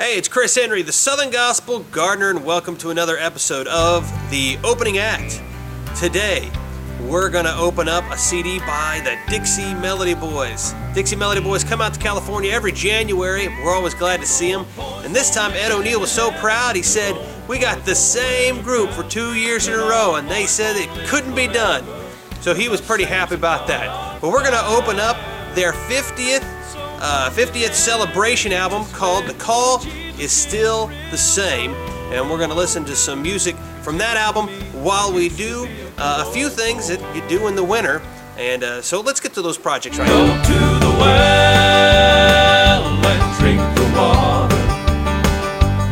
Hey, it's Chris Henry, the Southern Gospel Gardener, and welcome to another episode of The Opening Act. Today, we're going to open up a CD by the Dixie Melody Boys. Dixie Melody Boys come out to California every January. We're always glad to see them. And this time, Ed O'Neill was so proud, he said, we got the same group for 2 years in a row, and they said it couldn't be done. So he was pretty happy about that. But we're going to open up their 50th celebration album called The Call Is Still the Same, and we're going to listen to some music from that album while we do a few things that you do in the winter. And so let's get to those projects right now. Go to the well and drink the water.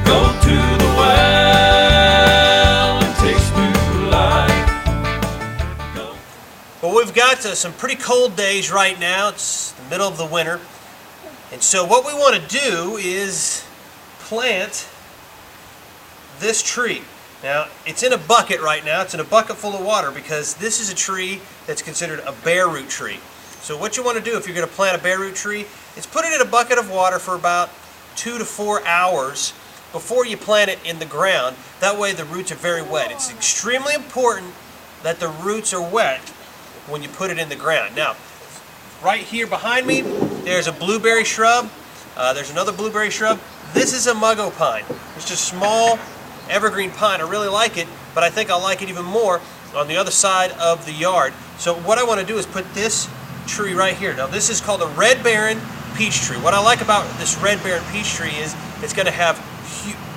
Go to the well and taste new life. Well, we've got some pretty cold days right now. It's the middle of the winter. And so what we want to do is plant this tree. Now, it's in a bucket right now. It's in a bucket full of water because this is a tree that's considered a bare root tree. So what you want to do if you're going to plant a bare root tree is put it in a bucket of water for about 2 to 4 hours before you plant it in the ground. That way the roots are very wet. It's extremely important that the roots are wet when you put it in the ground. Now, right here behind me, there's a blueberry shrub. There's another blueberry shrub. This is a muggo pine. It's just a small evergreen pine. I really like it, but I think I'll like it even more on the other side of the yard. So what I want to do is put this tree right here. Now this is called a red baron peach tree. What I like about this red baron peach tree is it's going to have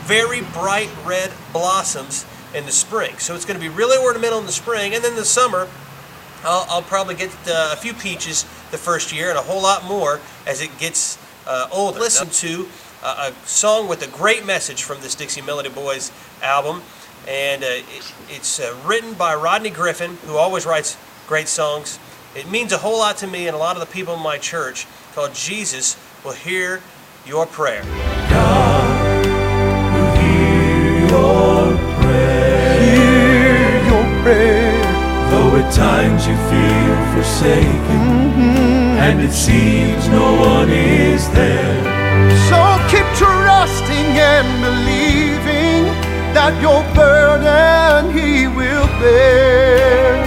very bright red blossoms in the spring. So it's going to be really ornamental in the spring, and then in the summer I'll probably get a few peaches the first year and a whole lot more as it gets older. Listen to a song with a great message from this Dixie Melody Boys album, and it's written by Rodney Griffin, who always writes great songs. It means a whole lot to me and a lot of the people in my church, called Jesus Will Hear Your Prayer. God will hear your prayer. Hear your prayer. Though at times you feel forsaken, and it seems no one is there. So keep trusting and believing that your burden He will bear.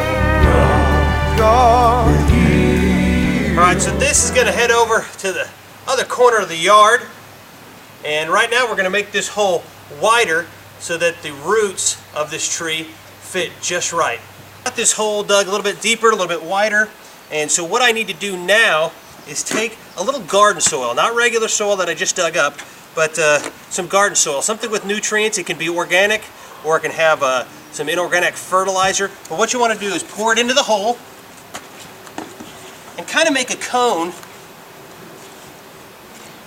God will hear. All right, so this is going to head over to the other corner of the yard, and right now we're going to make this hole wider so that the roots of this tree fit just right. Got this hole dug a little bit deeper, a little bit wider, and so what I need to do now is take a little garden soil, not regular soil that I just dug up, but some garden soil, something with nutrients. It can be organic or it can have some inorganic fertilizer. But what you want to do is pour it into the hole and kind of make a cone,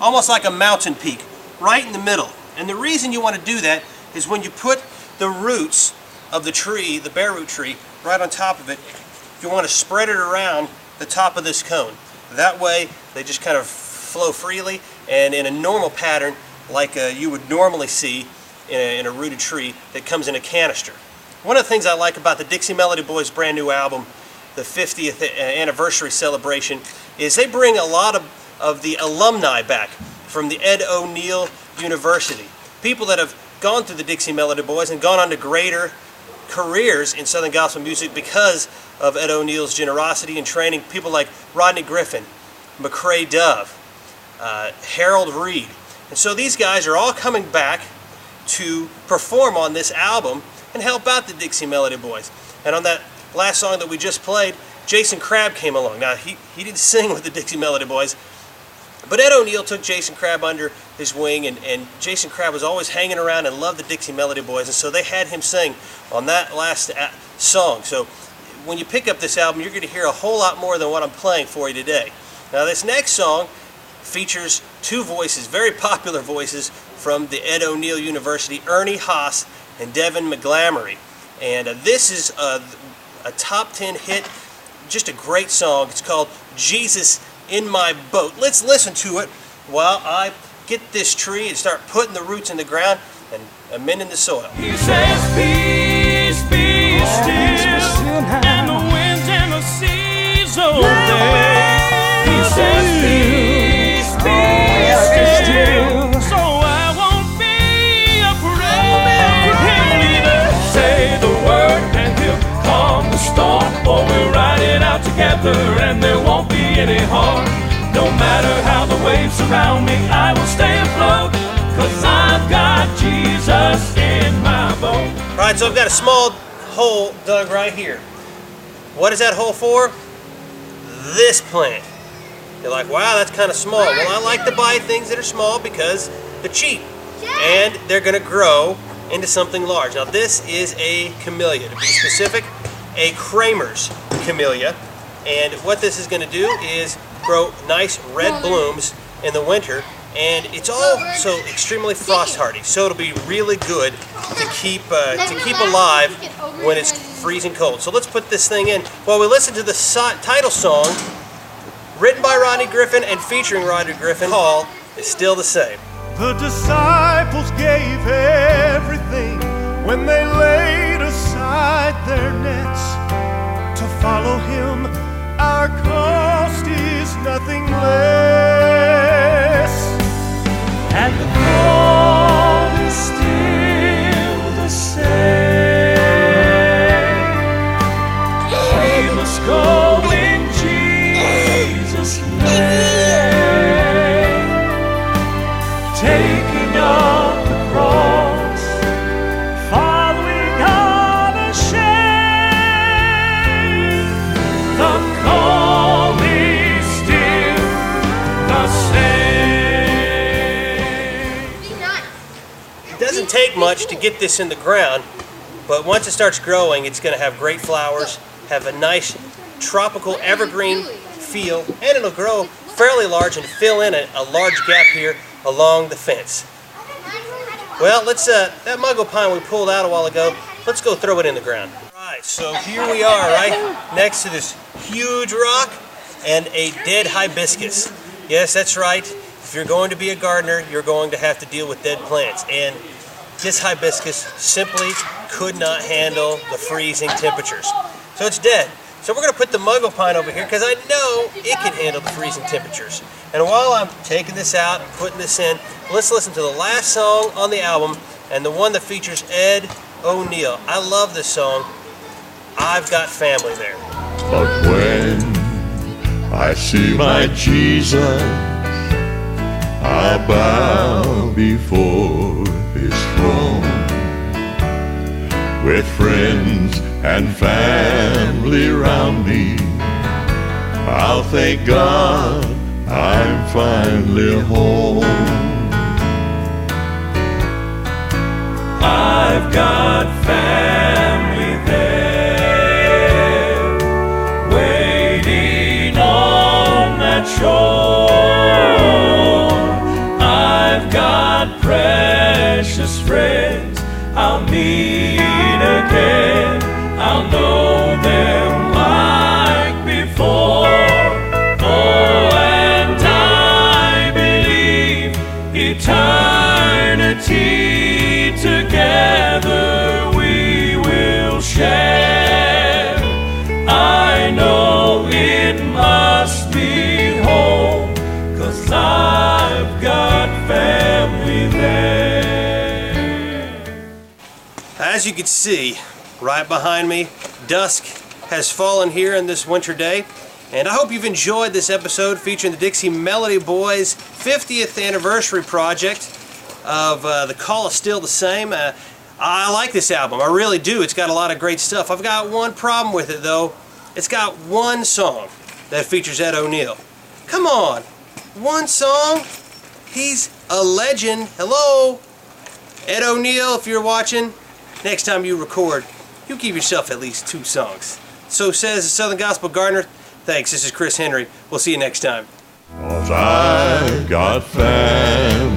almost like a mountain peak, right in the middle. And the reason you want to do that is when you put the roots of the tree, the bare root tree, right on top of it, you want to spread it around the top of this cone. That way they just kind of flow freely and in a normal pattern like you would normally see in a rooted tree that comes in a canister. One of the things I like about the Dixie Melody Boys' brand new album, the 50th anniversary celebration, is they bring a lot of the alumni back from the Ed O'Neill University. People that have gone through the Dixie Melody Boys and gone on to greater careers in Southern Gospel music because of Ed O'Neill's generosity and training. People like Rodney Griffin, McCrae Dove, Harold Reed. And so these guys are all coming back to perform on this album and help out the Dixie Melody Boys. And on that last song that we just played, Jason Crabb came along. Now, he didn't sing with the Dixie Melody Boys, but Ed O'Neill took Jason Crabb under his wing, and Jason Crabb was always hanging around and loved the Dixie Melody Boys, and so they had him sing on that last song. So when you pick up this album, you're going to hear a whole lot more than what I'm playing for you today. Now, this next song features two voices, very popular voices from the Ed O'Neill University, Ernie Haas and Devin McGlamory. And this is a top 10 hit, just a great song. It's called Jesus in My Boat. Let's listen to it while I get this tree and start putting the roots in the ground and amending the soil. He says, peace, be still, and the winds and the seas obey. He says, peace, be still, so I won't surround me, I will stay afloat, 'cause I've got Jesus in my boat. Alright, so I've got a small hole dug right here. What is that hole for? This plant. You're like, wow, that's kind of small. Well, I like to buy things that are small because they're cheap. And they're going to grow into something large. Now, this is a camellia. To be specific, a Kramer's camellia. And what this is going to do is grow nice red blooms in the winter. And it's also extremely frost hardy. So it'll be really good to keep alive when it's freezing cold. So let's put this thing in while we listen to the title song, written by Rodney Griffin and featuring Rodney Griffin. Call is still the same. The disciples gave everything when they laid aside their nets to follow him. Our cost is nothing less. And the call is still the same. We must go in Jesus' name, taking up the cross, following unashamed. The call is still the same. It doesn't take much to get this in the ground, but once it starts growing, it's going to have great flowers, have a nice tropical evergreen feel, and it'll grow fairly large and fill in a large gap here along the fence. Well, let's that mungo pine we pulled out a while ago, let's go throw it in the ground. Alright, so here we are right next to this huge rock and a dead hibiscus. Yes, that's right. If you're going to be a gardener, you're going to have to deal with dead plants. And this hibiscus simply could not handle the freezing temperatures. So it's dead. So we're going to put the mungo pine over here because I know it can handle the freezing temperatures. And while I'm taking this out and putting this in, let's listen to the last song on the album and the one that features Ed O'Neill. I love this song. I've got family there. But when I see my Jesus, I bow before his throne. With friends and family round me, I'll thank God I'm finally home. I've got family there, waiting on that shore. I've got precious friends I'll meet again. I'll know them like before. Oh, and I believe eternity together we will share. I know it must be home, 'cause I've got family there. As you can see, right behind me, dusk has fallen here in this winter day, and I hope you've enjoyed this episode featuring the Dixie Melody Boys' 50th anniversary project of The Call is Still the Same. I like this album, I really do. It's got a lot of great stuff. I've got one problem with it though. It's got one song that features Ed O'Neill. Come on, one song? He's a legend. Hello? Ed O'Neill, if you're watching, next time you record, you give yourself at least 2 songs. So says the Southern Gospel Gardener. Thanks, this is Chris Henry. We'll see you next time. 'Cause I've got family.